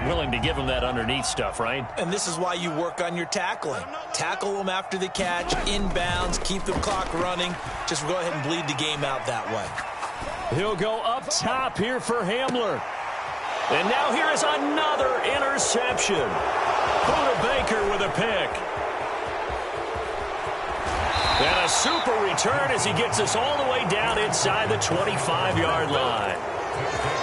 Willing to give them that underneath stuff, right? And this is why you work on your tackling. Tackle them after the catch, inbounds, keep the clock running. Just go ahead and bleed the game out that way. He'll go up top here for Hamler. And now here is another interception. Buda Baker with a pick. And a super return as he gets us all the way down inside the 25-yard line.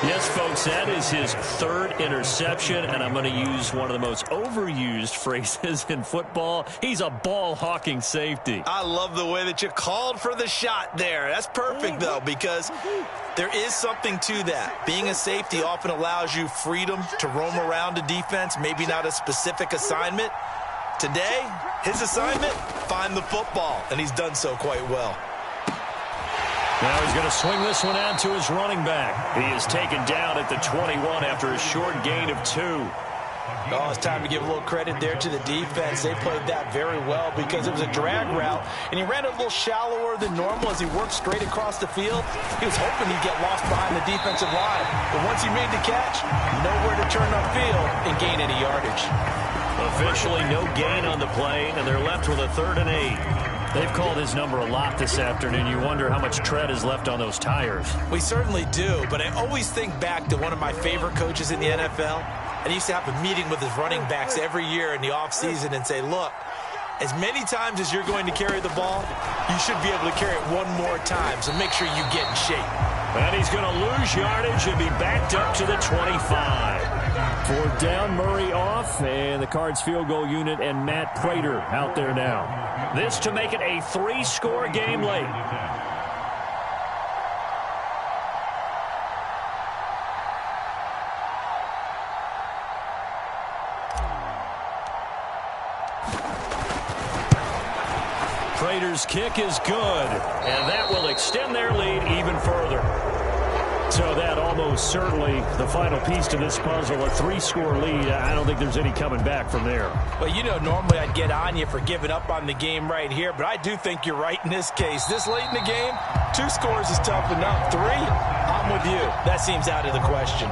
Yes, folks, that is his 3rd interception, and I'm going to use one of the most overused phrases in football. He's a ball-hawking safety. I love the way that you called for the shot there. That's perfect, though, because there is something to that. Being a safety often allows you freedom to roam around a defense, maybe not a specific assignment. Today, his assignment, find the football, and he's done so quite well. Now he's going to swing this one out to his running back. He is taken down at the 21 after a short gain of 2. Oh, it's time to give a little credit there to the defense. They played that very well because it was a drag route, and he ran it a little shallower than normal as he worked straight across the field. He was hoping he'd get lost behind the defensive line, but once he made the catch, nowhere to turn upfield and gain any yardage. Officially no gain on the play, and they're left with a 3rd and 8. They've called his number a lot this afternoon. You wonder how much tread is left on those tires. We certainly do, but I always think back to one of my favorite coaches in the NFL. And he used to have a meeting with his running backs every year in the offseason and say, look, as many times as you're going to carry the ball, you should be able to carry it one more time, so make sure you get in shape. And he's going to lose yardage and be backed up to the 25. 4th down, Murray off, and the Cards field goal unit and Matt Prater out there now. This to make it a 3-score game late. Prater's kick is good, And that will extend their lead even further. so that almost certainly the final piece to this puzzle, a 3-score lead. I don't think there's any coming back from there. Well, you know, normally I'd get on you for giving up on the game right here, but I do think you're right in this case. This late in the game, 2 scores is tough enough. 3, I'm with you. That seems out of the question.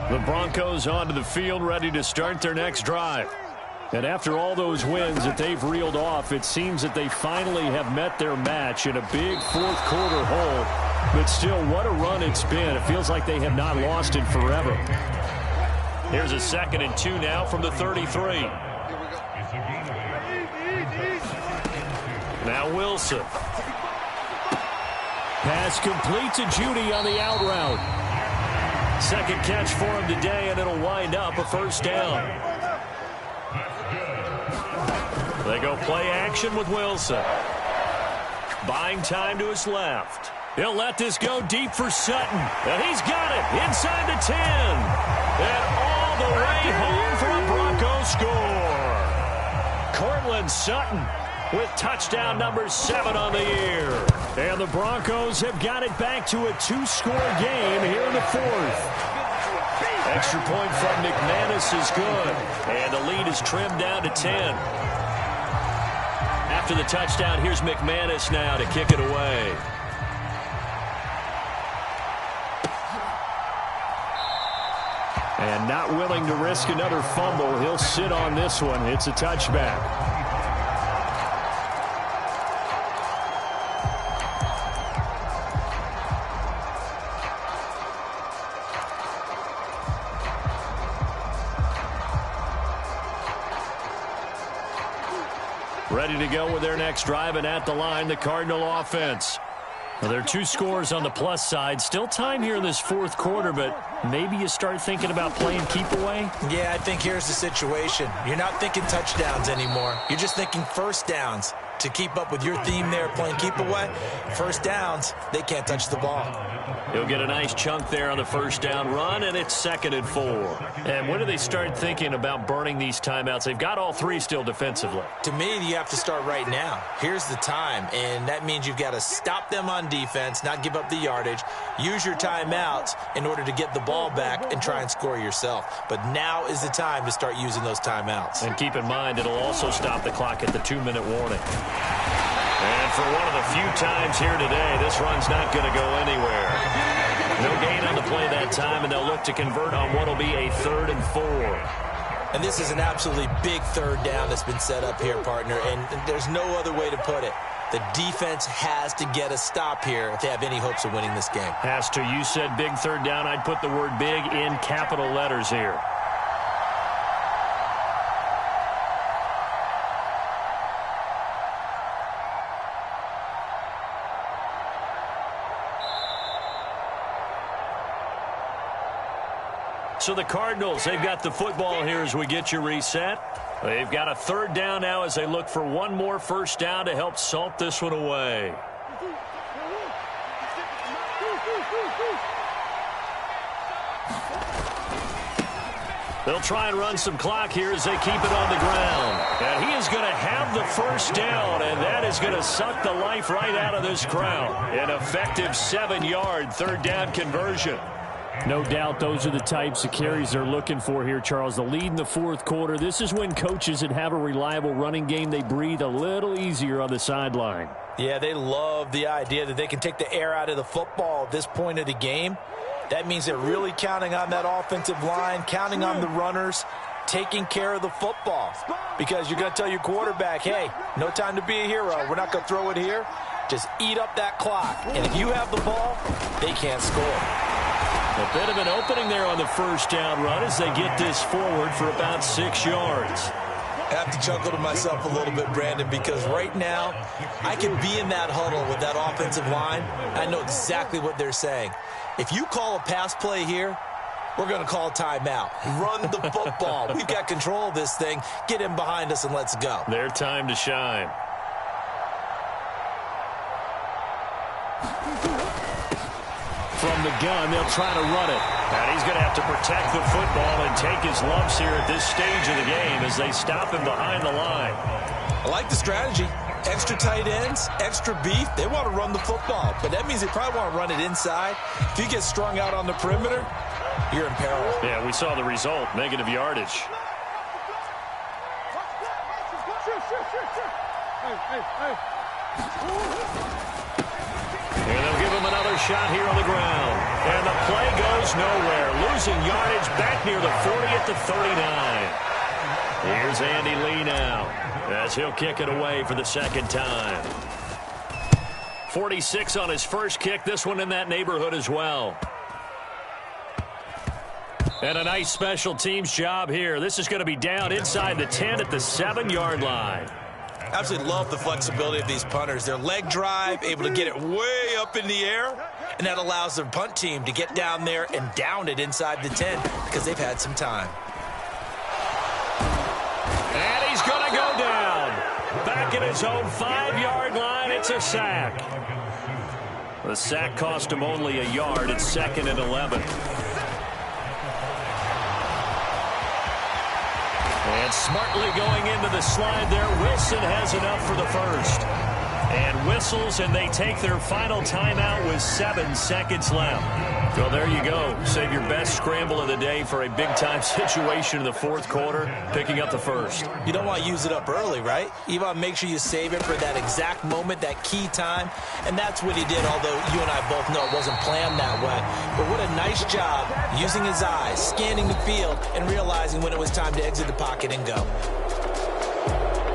The Broncos onto the field, ready to start their next drive. And after all those wins that they've reeled off, it seems that they finally have met their match in a big 4th quarter hole. But still, what a run it's been. It feels like they have not lost it forever. Here's a 2nd and 2 now from the 33. Now Wilson. Pass complete to Judy on the out route. 2nd catch for him today, and it'll wind up a 1st down. They go play action with Wilson. Buying time to his left. He'll let this go deep for Sutton. And he's got it inside the 10. And all the way home for a Broncos score. Cortland Sutton with touchdown number 7 on the year. And the Broncos have got it back to a 2-score game here in the 4th. Extra point from McManus is good. And the lead is trimmed down to 10. After the touchdown, here's McManus now to kick it away. And not willing to risk another fumble, he'll sit on this one. It's a touchback. Ready to go with their next drive, and at the line, the Cardinal offense. Well, there are 2 scores on the plus side. Still time here in this 4th quarter, but maybe you start thinking about playing keep away? Yeah, I think here's the situation. You're not thinking touchdowns anymore. You're just thinking 1st downs. To keep up with your theme there, playing keep away, 1st downs, they can't touch the ball. He'll get a nice chunk there on the 1st down run, and it's 2nd and 4. And when do they start thinking about burning these timeouts? They've got all 3 still defensively. To me, you have to start right now. Here's the time, and that means you've got to stop them on defense, not give up the yardage, use your timeouts in order to get the ball back and try and score yourself. But now is the time to start using those timeouts. And keep in mind, it'll also stop the clock at the 2-minute warning. And for one of the few times here today, this run's not going to go anywhere. No gain on the play that time, and they'll look to convert on what will be a 3rd and 4. And this is an absolutely big 3rd down that's been set up here, partner, and there's no other way to put it. The defense has to get a stop here if they have any hopes of winning this game. Has to. You said big 3rd down. I'd put the word big in capital letters here. So the Cardinals, they've got the football here as we get you reset. They've got a 3rd down now as they look for one more 1st down to help salt this one away. They'll try and run some clock here as they keep it on the ground. And he is going to have the first down, and that is going to suck the life right out of this crowd. An effective 7-yard third down conversion. No doubt those are the types of carries they're looking for here, Charles. The lead in the fourth quarter. This is when coaches that have a reliable running game, they breathe a little easier on the sideline. Yeah, they love the idea that they can take the air out of the football at this point of the game. That means they're really counting on that offensive line, counting on the runners, taking care of the football. Because you're going to tell your quarterback, hey, no time to be a hero. We're not going to throw it here. Just eat up that clock. And if you have the ball, they can't score. A bit of an opening there on the first down run as they get this forward for about 6 yards. I have to chuckle to myself a little bit, Brandon, because right now I can be in that huddle with that offensive line. I know exactly what they're saying. If you call a pass play here, we're going to call timeout. Run the football. We've got control of this thing. Get in behind us and let's go. Their time to shine. From the gun, they'll try to run it. And he's going to have to protect the football and take his lumps here at this stage of the game as they stop him behind the line. I like the strategy. Extra tight ends, extra beef. They want to run the football, but that means they probably want to run it inside. If you get strung out on the perimeter, you're in peril. Yeah, we saw the result, negative yardage. And they'll give him another shot here on the ground. And the play goes nowhere. Losing yardage back near the 40 at the 39. Here's Andy Lee now as he'll kick it away for the second time. 46 on his first kick. This one in that neighborhood as well. And a nice special teams job here. This is going to be down inside the 10 at the 7-yard line. Absolutely love the flexibility of these punters. Their leg drive, able to get it way up in the air, and that allows their punt team to get down there and down it inside the 10 because they've had some time. And he's going to go down. Back at his own 5-yard line, it's a sack. The sack cost him only a yard. It's 2nd and 11. And smartly going into the slide there, Wilson has enough for the first. And whistles, and they take their final timeout with 7 seconds left. Well, there you go. Save your best scramble of the day for a big-time situation in the fourth quarter, picking up the first. You don't want to use it up early, right? You want to make sure you save it for that exact moment, that key time. And that's what he did, although you and I both know it wasn't planned that way. But what a nice job using his eyes, scanning the field, and realizing when it was time to exit the pocket and go.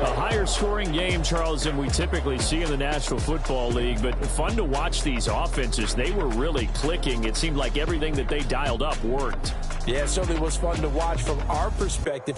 A higher scoring game, Charles, than we typically see in the National Football League, but fun to watch these offenses. They were really clicking. It seemed like everything that they dialed up worked. Yeah, it certainly was fun to watch from our perspective.